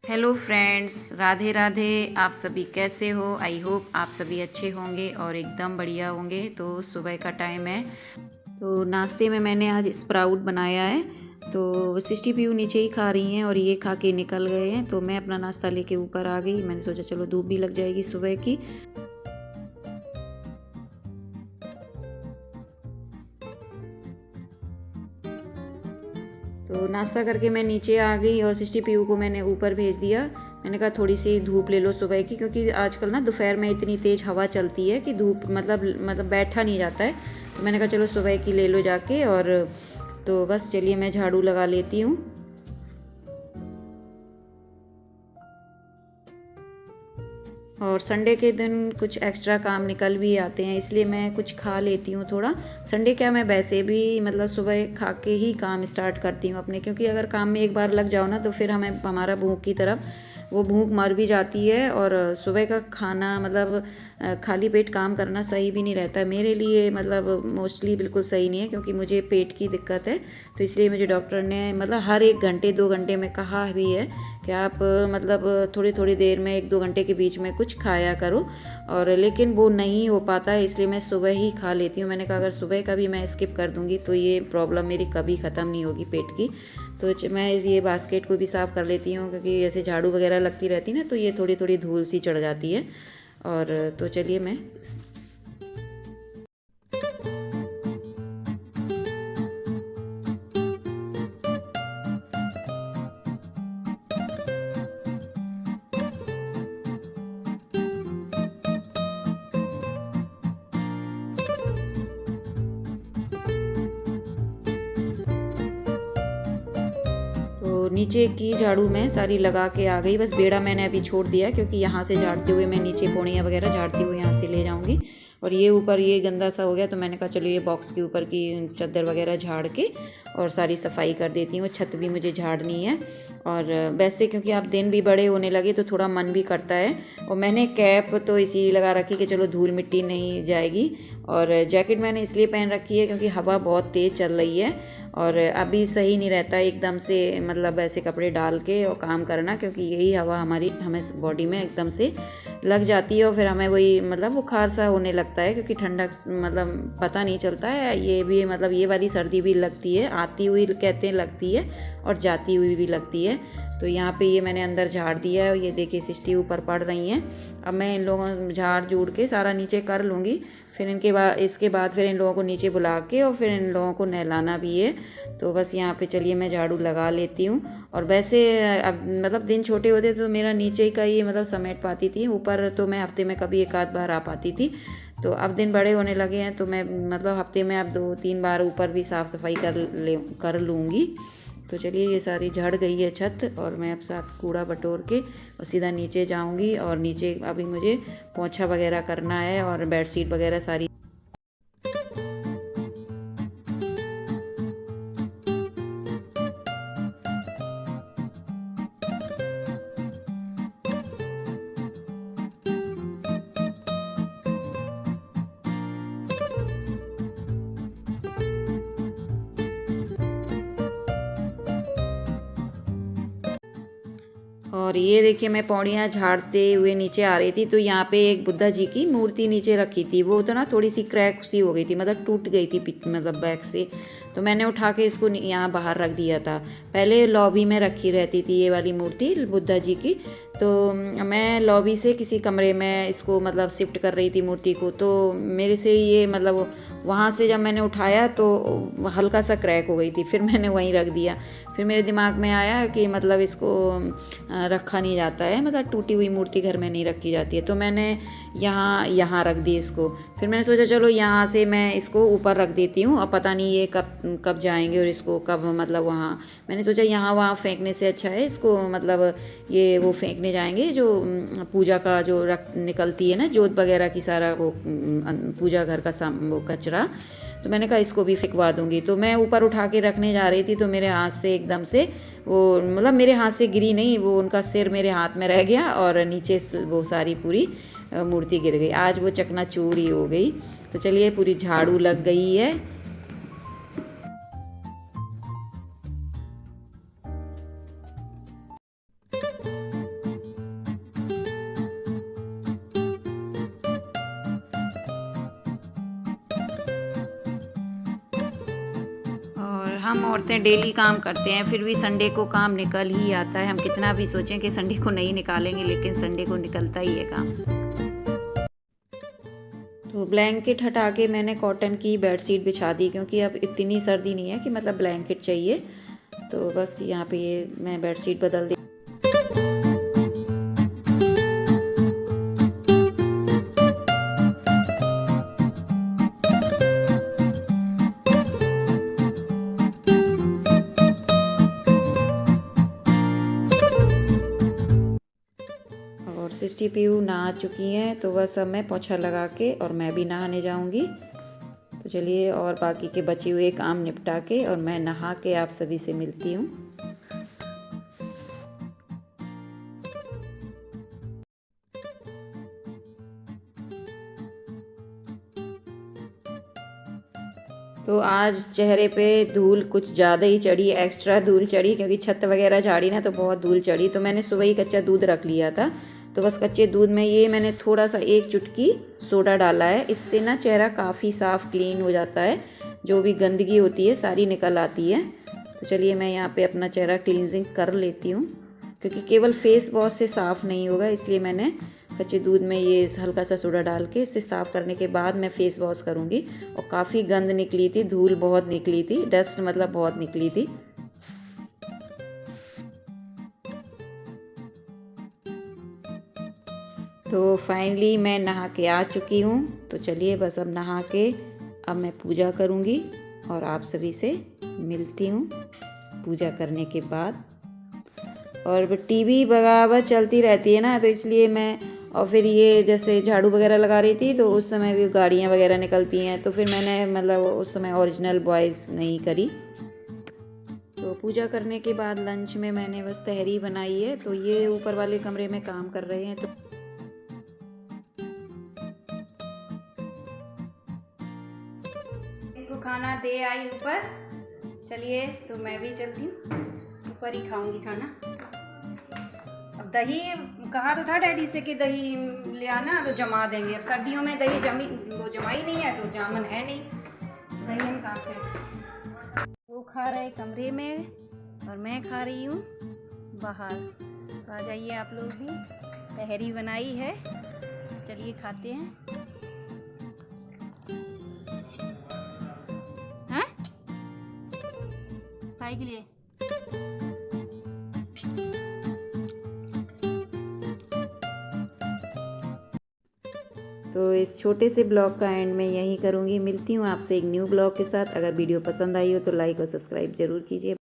Hello friends, Radhe Radhe. आप सभी कैसे हो? आई होप आप सभी अच्छे होंगे और एकदम बढ़िया होंगे। तो सुबह का टाइम है, तो नाश्ते में मैंने आज स्प्राउट बनाया है। तो सिस्टी पीयू नीचे ही खा रही हैं और ये खा के निकल गए हैं। तो मैं अपना नाश्ता लेके ऊपर आ गई। मैंने सोचा चलो धूप भी लग जाएगी सुबह की। तो नाश्ता करके मैं नीचे आ गई और सिस्टी पीयू को मैंने ऊपर भेज दिया। मैंने कहा थोड़ी सी धूप ले लो सुबह की, क्योंकि आजकल ना दोपहर में इतनी तेज़ हवा चलती है कि धूप मतलब बैठा नहीं जाता है। तो मैंने कहा चलो सुबह की ले लो जाके। और तो बस चलिए मैं झाड़ू लगा लेती हूँ। और संडे के दिन कुछ एक्स्ट्रा काम निकल भी आते हैं, इसलिए मैं कुछ खा लेती हूँ थोड़ा। संडे क्या, मैं वैसे भी मतलब सुबह खा के ही काम स्टार्ट करती हूँ अपने, क्योंकि अगर काम में एक बार लग जाओ ना तो फिर हमें हमारा भूख की तरफ वो भूख मर भी जाती है। और सुबह का खाना मतलब खाली पेट काम करना सही भी नहीं रहता है मेरे लिए, मतलब मोस्टली बिल्कुल सही नहीं है, क्योंकि मुझे पेट की दिक्कत है। तो इसलिए मुझे डॉक्टर ने मतलब हर 1 घंटे 2 घंटे में कहा भी है कि आप मतलब थोड़ी थोड़ी देर में 1-2 घंटे के बीच में कुछ खाया करो। और लेकिन वो नहीं हो पाता है, इसलिए मैं सुबह ही खा लेती हूँ। मैंने कहा अगर सुबह का भी मैं स्किप कर दूँगी तो ये प्रॉब्लम मेरी कभी ख़त्म नहीं होगी पेट की। तो मैं ये बास्केट को भी साफ़ कर लेती हूँ, क्योंकि ऐसे झाड़ू वगैरह लगती रहती ना तो ये थोड़ी थोड़ी धूल सी चढ़ जाती है। और तो चलिए मैं तो नीचे की झाड़ू मैं सारी लगा के आ गई। बस बेड़ा मैंने अभी छोड़ दिया, क्योंकि यहाँ से झाड़ते हुए मैं नीचे पौड़ियाँ वगैरह झाड़ती हुए यहाँ से ले जाऊँगी। और ये ऊपर ये गंदा सा हो गया, तो मैंने कहा चलो ये बॉक्स के ऊपर की चादर वगैरह झाड़ के और सारी सफाई कर देती हूँ। छत भी मुझे झाड़नी है। और वैसे क्योंकि अब दिन भी बड़े होने लगे तो थोड़ा मन भी करता है। और मैंने कैप तो इसीलिए लगा रखी कि चलो धूल मिट्टी नहीं जाएगी। और जैकेट मैंने इसलिए पहन रखी है क्योंकि हवा बहुत तेज़ चल रही है और अभी सही नहीं रहता एकदम से मतलब ऐसे कपड़े डाल के और काम करना, क्योंकि यही हवा हमें बॉडी में एकदम से लग जाती है और फिर हमें वही मतलब बुखार सा होने लगता है, क्योंकि ठंडक मतलब पता नहीं चलता है। ये भी मतलब ये वाली सर्दी भी लगती है, आती हुई कहते हैं लगती है और जाती हुई भी लगती है। तो यहाँ पे ये मैंने अंदर झाड़ दिया है और ये देखिए सिस्टी ऊपर पड़ रही हैं। अब मैं इन लोगों झाड़ जूड़ के सारा नीचे कर लूँगी, फिर इसके बाद फिर इन लोगों को नीचे बुला के और फिर इन लोगों को नहलाना भी है। तो बस यहाँ पे चलिए मैं झाड़ू लगा लेती हूँ। और वैसे अब मतलब दिन छोटे होते तो मेरा नीचे का ही मतलब समेट पाती थी, ऊपर तो मैं हफ्ते में कभी 1 आध बार आ पाती थी। तो अब दिन बड़े होने लगे हैं तो मैं मतलब हफ्ते में अब 2-3 बार ऊपर भी साफ़ सफाई कर लूँगी। तो चलिए ये सारी झड़ गई है छत और मैं अब साफ कूड़ा बटोर के और सीधा नीचे जाऊंगी। और नीचे अभी मुझे पोंछा वगैरह करना है और बेडशीट वगैरह सारी। और ये देखिए मैं पौड़ियाँ झाड़ते हुए नीचे आ रही थी तो यहाँ पे एक बुद्धा जी की मूर्ति नीचे रखी थी। वो तो ना थोड़ी सी क्रैक सी हो गई थी, मतलब टूट गई थी मतलब बैक से। तो मैंने उठा के इसको यहाँ बाहर रख दिया था। पहले लॉबी में रखी रहती थी ये वाली मूर्ति बुद्धा जी की। तो मैं लॉबी से किसी कमरे में इसको मतलब शिफ्ट कर रही थी मूर्ति को। तो मेरे से ये मतलब वहाँ से जब मैंने उठाया तो हल्का सा क्रैक हो गई थी, फिर मैंने वहीं रख दिया। फिर मेरे दिमाग में आया कि मतलब इसको रखा नहीं जाता है, मतलब टूटी हुई मूर्ति घर में नहीं रखी जाती है। तो मैंने यहाँ रख दी इसको। फिर मैंने सोचा चलो यहाँ से मैं इसको ऊपर रख देती हूँ, अब पता नहीं ये कब कब जाएंगे और इसको कब मतलब वहाँ। मैंने सोचा यहाँ वहाँ फेंकने से अच्छा है इसको मतलब ये वो फेंकने जाएंगे जो पूजा का जो रख निकलती है ना जोत वगैरह की सारा वो पूजा घर का वो कचरा। तो मैंने कहा इसको भी फेंकवा दूंगी। तो मैं ऊपर उठा के रखने जा रही थी तो मेरे हाथ से एकदम से वो मतलब मेरे हाथ से गिरी नहीं, वो उनका सिर मेरे हाथ में रह गया और नीचे वो सारी पूरी मूर्ति गिर गई। आज वो चकनाचूर ही हो गई। तो चलिए पूरी झाड़ू लग गई है। हम औरतें डेली काम करते हैं, फिर भी संडे को काम निकल ही आता है। हम कितना भी सोचें कि संडे को नहीं निकालेंगे, लेकिन संडे को निकलता ही है काम। तो ब्लैंकेट हटा के मैंने कॉटन की बेडशीट बिछा दी, क्योंकि अब इतनी सर्दी नहीं है कि मतलब ब्लैंकेट चाहिए। तो बस यहाँ पे ये मैं बेडशीट बदल दी। और सिस्टी पीयू नहा चुकी हैं, तो बस अब मैं पोछा लगा के और मैं भी नहाने जाऊंगी। तो चलिए, और बाकी के बचे हुए काम निपटा के और मैं नहा के आप सभी से मिलती हूँ। तो आज चेहरे पे धूल कुछ ज़्यादा ही चढ़ी, एक्स्ट्रा धूल चढ़ी, क्योंकि छत वगैरह झाड़ी ना तो बहुत धूल चढ़ी। तो मैंने सुबह ही कच्चा दूध रख लिया था, तो बस कच्चे दूध में ये मैंने थोड़ा सा 1 चुटकी सोडा डाला है। इससे ना चेहरा काफ़ी साफ़ क्लीन हो जाता है, जो भी गंदगी होती है सारी निकल आती है। तो चलिए मैं यहाँ पे अपना चेहरा क्लींजिंग कर लेती हूँ, क्योंकि केवल फेस वॉश से साफ़ नहीं होगा, इसलिए मैंने कच्चे दूध में ये हल्का सा सोडा डाल के इसे साफ़ करने के बाद मैं फ़ेस वॉश करूँगी। और काफ़ी गंद निकली थी, धूल बहुत निकली थी, डस्ट मतलब बहुत निकली थी। तो फाइनली मैं नहा के आ चुकी हूँ। तो चलिए बस अब नहा के अब मैं पूजा करूँगी और आप सभी से मिलती हूँ पूजा करने के बाद। और टीवी बराबर चलती रहती है ना, तो इसलिए मैं, और फिर ये जैसे झाड़ू वगैरह लगा रही थी तो उस समय भी गाड़ियाँ वगैरह निकलती हैं, तो फिर मैंने मतलब उस समय ओरिजिनल वॉइस नहीं करी। तो पूजा करने के बाद लंच में मैंने बस तहरी बनाई है। तो ये ऊपर वाले कमरे में काम कर रहे हैं, तो इनको खाना दे आई ऊपर। चलिए तो मैं भी चलती हूँ, ऊपर ही खाऊंगी खाना। अब दही कहा तो था डैडी से कि दही ले आना, तो जमा देंगे। अब सर्दियों में दही वो जमाई नहीं है, तो जामन है नहीं, दही हम कहाँ से। वो खा रहे कमरे में और मैं खा रही हूँ बाहर। तो आ जाइए आप लोग भी, तहरी बनाई है, चलिए खाते हैं। हाँ खाए के लिए। तो इस छोटे से ब्लॉग का एंड मैं यहीं करूँगी। मिलती हूँ आपसे एक न्यू ब्लॉग के साथ। अगर वीडियो पसंद आई हो तो लाइक और सब्सक्राइब ज़रूर कीजिए।